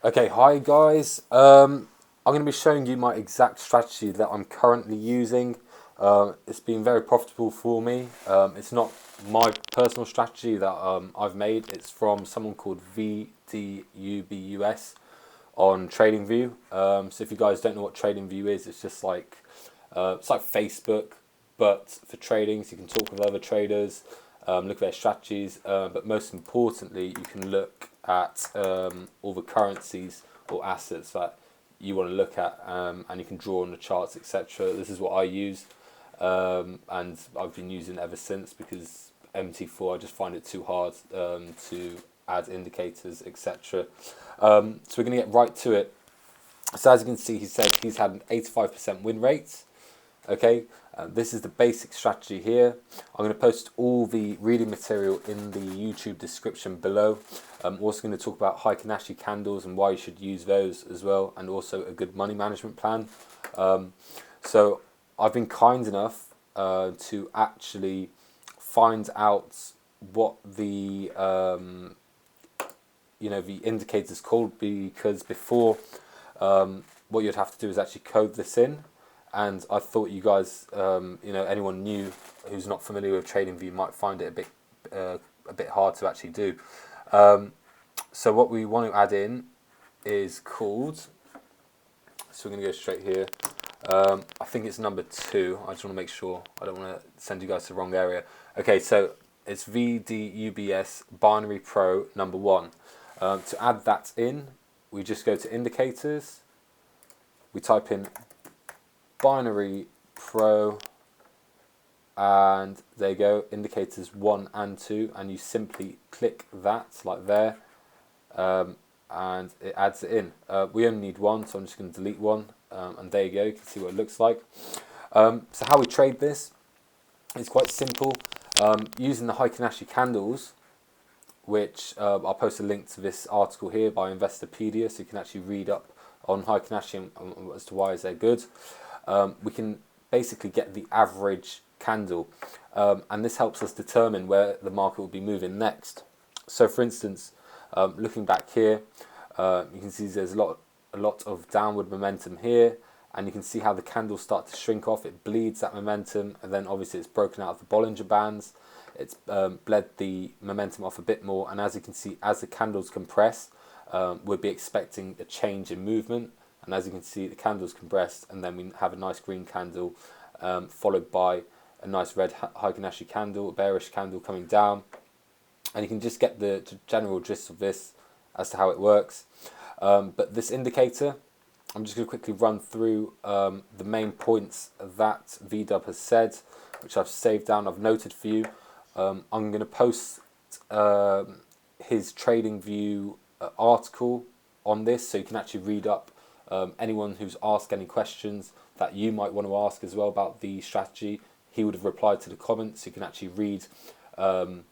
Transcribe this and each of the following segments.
Okay, hi guys. I'm going to be showing you my exact strategy that I'm currently using. It's been very profitable for me. It's not my personal strategy that I've made. It's from someone called VDUBUS on TradingView. So if you guys don't know what TradingView is, it's like Facebook, but for trading. So you can talk with other traders, look at their strategies, but most importantly, you can look at all the currencies or assets that you want to look at, and you can draw on the charts, etc. This is what I use, and I've been using it ever since because MT4 I just find it too hard to add indicators, etc. So we're going to get right to it. So as you can see, he said he's had an 85% win rate. Okay, this is the basic strategy here. I'm going to post all the reading material in the YouTube description below. I'm also going to talk about Hekin-Ashi candles and why you should use those as well, and also a good money management plan. So I've been kind enough to actually find out what the the indicator's called, because before what you'd have to do is actually code this in. And I thought you guys, anyone new who's not familiar with TradingView might find it a bit hard to actually do. So what we want to add in is called. So we're going to go straight here. I think it's number 2. I just want to make sure. I don't want to send you guys to the wrong area. Okay, so it's VDUBS Binary Pro number 1. To add that in, we just go to indicators. We type in Binary Pro, and there you go, indicators 1 and 2, and you simply click that like there, and it adds it in. We only need 1, so I'm just going to delete 1, and there you go, you can see what it looks like. So how we trade this is quite simple, using the Hekin-Ashi candles, which I'll post a link to this article here by Investopedia, so you can actually read up on Hekin-Ashi as to why they're good. We can basically get the average candle, and this helps us determine where the market will be moving next. So for instance, looking back here, you can see there's a lot of downward momentum here, and you can see how the candles start to shrink off. It bleeds that momentum, and then obviously it's broken out of the Bollinger Bands. It's bled the momentum off a bit more, and as you can see, as the candles compress, we'll be expecting a change in movement. And as you can see, the candle's compressed, and then we have a nice green candle, followed by a nice red Hekin-Ashi candle, a bearish candle coming down. And you can just get the general gist of this as to how it works. But this indicator, I'm just going to quickly run through the main points that VDub has said, which I've saved down, I've noted for you. I'm going to post his TradingView article on this, so you can actually read up. Anyone who's asked any questions that you might want to ask as well about the strategy, he would have replied to the comments. So you can actually read, and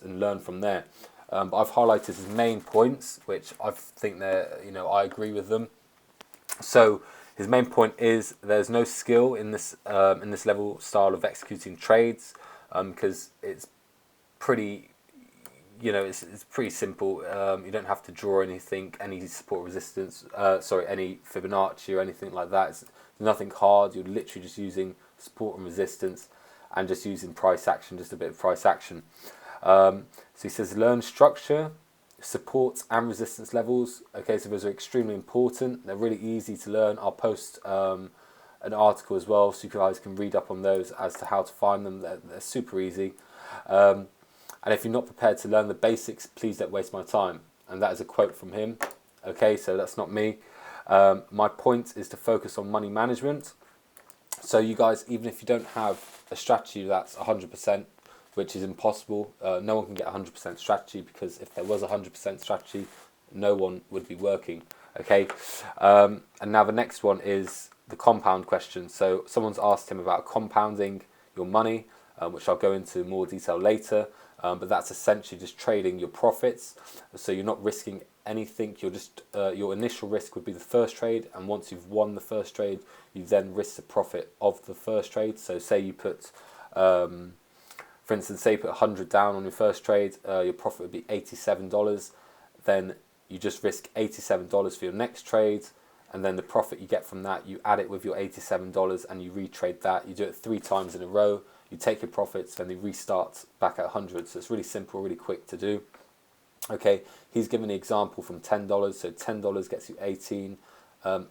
learn from there. But I've highlighted his main points, which I think they're, I agree with them. So his main point is there's no skill in this level style of executing trades, because it's pretty. It's pretty simple. You don't have to draw anything, any support resistance, any Fibonacci or anything like that. It's nothing hard. You're literally just using support and resistance, and just using price action, just a bit of price action. So he says learn structure, support and resistance levels. Okay, so those are extremely important. They're really easy to learn. I'll post an article as well, so you guys can read up on those as to how to find them. They're super easy. And if you're not prepared to learn the basics, please don't waste my time. And that is a quote from him. Okay, so that's not me. My point is to focus on money management. So you guys, even if you don't have a strategy that's 100%, which is impossible, no one can get 100% strategy, because if there was 100% strategy, no one would be working. Okay, and now the next one is the compound question. So someone's asked him about compounding your money, which I'll go into more detail later. But that's essentially just trading your profits. So you're not risking anything. You're just your initial risk would be the first trade, and once you've won the first trade, you then risk the profit of the first trade. So say you put, for instance, say you put 100 down on your first trade, your profit would be $87. Then you just risk $87 for your next trade, and then the profit you get from that, you add it with your $87 and you retrade that. You do it 3 times in a row, you take your profits, then they restart back at 100. So it's really simple, really quick to do. Okay, he's given the example from $10, so $10 gets you 18.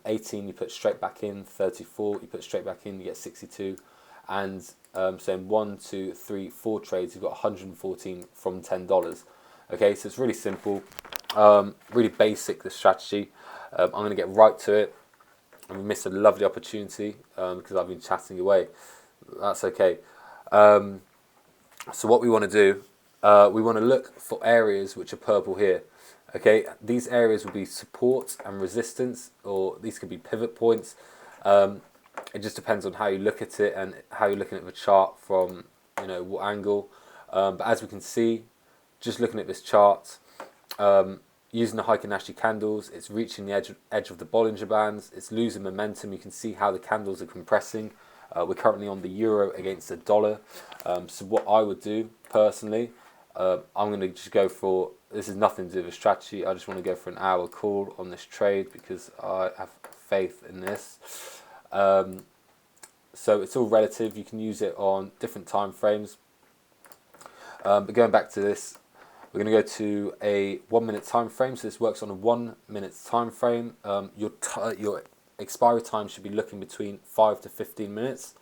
18 you put straight back in, 34 you put straight back in, you get 62. And so in 1, 2, 3, 4 trades, you've got 114 from $10. Okay, so it's really simple, really basic, the strategy. I'm going to get right to it. And we missed a lovely opportunity because I've been chatting away. That's okay. So what we want to do, we want to look for areas which are purple here. Okay, these areas will be support and resistance, or these could be pivot points. It just depends on how you look at it and how you're looking at the chart from, what angle. But as we can see, just looking at this chart, using the Hekin-Ashi candles, it's reaching the edge of the Bollinger Bands. It's losing momentum. You can see how the candles are compressing. We're currently on the euro against the dollar. So what I would do personally, I'm going to just go for, this is nothing to do with strategy, I just want to go for an hour call on this trade because I have faith in this. So it's all relative. You can use it on different time frames. But going back to this, we're going to go to a 1 minute time frame. So this works on a 1 minute time frame. Your expiry time should be looking between 5 to 15 minutes.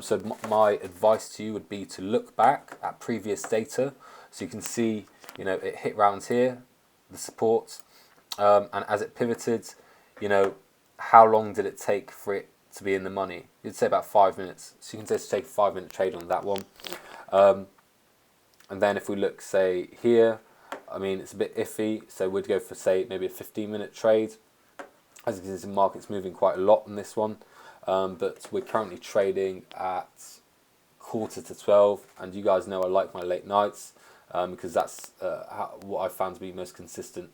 So my advice to you would be to look back at previous data, so you can see, it hit rounds here, the support, and as it pivoted, how long did it take for it to be in the money? You'd say about 5 minutes. So you can just take a 5 minute trade on that one. And then if we look, say, here, it's a bit iffy, so we'd go for, say, maybe a 15-minute trade. As you can see, the market's moving quite a lot on this one, but we're currently trading at 11:45, and you guys know I like my late nights because that's what I found to be most consistent,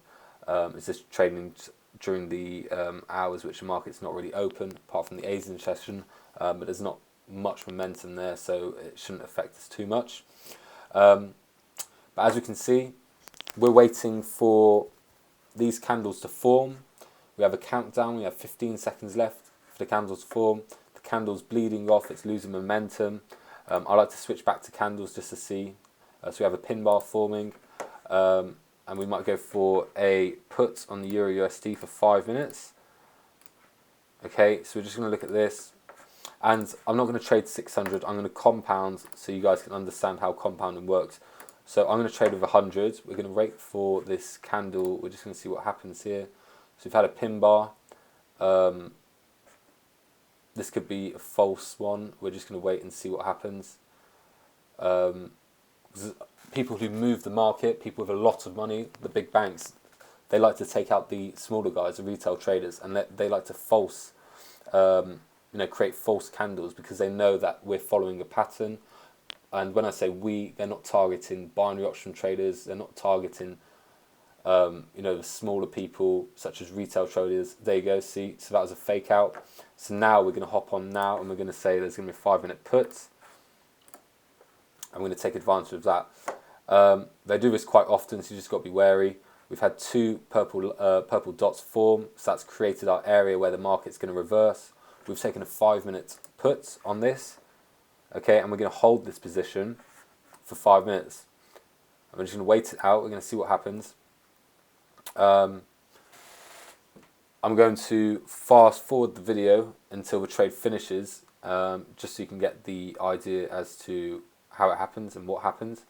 is just trading during the hours which the market's not really open, apart from the Asian session, but there's not much momentum there, so it shouldn't affect us too much. But as we can see, we're waiting for these candles to form. We have a countdown, we have 15 seconds left for the candles to form. The candle's bleeding off, it's losing momentum. I like to switch back to candles just to see. So we have a pin bar forming, and we might go for a put on the Euro USD for 5 minutes. Okay, so we're just going to look at this. And I'm not going to trade 600, I'm going to compound so you guys can understand how compounding works. So I'm going to trade with 100. We're going to wait for this candle. We're just going to see what happens here. So we've had a pin bar. This could be a false one. We're just going to wait and see what happens. People who move the market, people with a lot of money, the big banks, they like to take out the smaller guys, the retail traders, and they like to create false candles because they know that we're following a pattern. And when I say we, they're not targeting binary option traders. They're not targeting, the smaller people such as retail traders. There you go. See, so that was a fake out. So now we're going to hop on now, and we're going to say there's going to be a 5 minute put. I'm going to take advantage of that. They do this quite often, so you just got to be wary. We've had 2 purple dots form, so that's created our area where the market's going to reverse. We've taken a 5 minute put on this. Okay, and we're going to hold this position for 5 minutes. And we're just going to wait it out. We're going to see what happens. I'm going to fast forward the video until the trade finishes, just so you can get the idea as to how it happens and what happens.